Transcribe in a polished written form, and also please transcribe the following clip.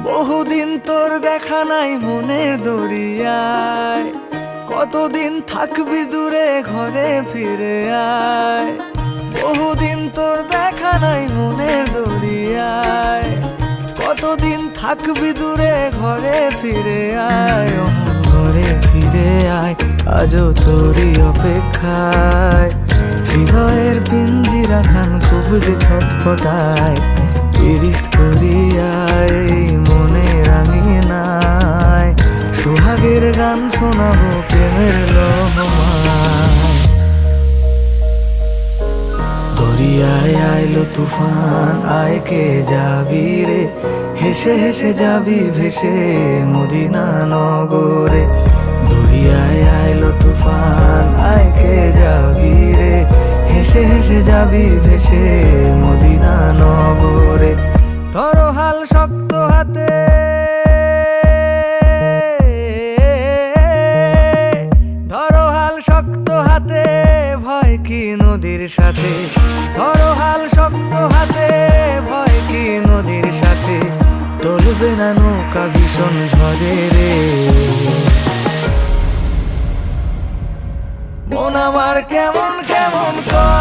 বহুদিন তোর দেখা নাই মনের দরিয়ায়, কতদিন থাকবি দূরে ঘরে ফিরে আয়। বহুদিন তোর দেখা নাই মনের দরিয়ায়, কতদিন থাকবি দূরে ঘরে ফিরে আয়। ও মন ঘরে ফিরে আয়, আজও তোরই অপেক্ষায়। হৃদয়ের পিঞ্জিরা খান খুব যে ছটফটায়, পীড়িত করিয়ায় মনে রাঙিনায়। সোহাগের গান শোনাবো প্রেমের লহমায়। দরিয়ায় আইলো তুফান, আয় কে যাবি রে, হেসে হেসে যাবি ভেসে মদিনা নগরে। দরিয়ায় আইলো তুফান, আয় কে যাবি রে, হেসে হেসে যাবি ভেসে মদিনা নগরে। ধরো হাল শক্ত হাতে, ধরো হাল শক্ত হাতে, ভয় কি নদীর সাথে। ধরো হাল শক্ত হাতে, ভয় কি নদীর সাথে। টলবে না নৌকা ভীষণ ঝড়ে রে। মন আমার কেমন কেমন করে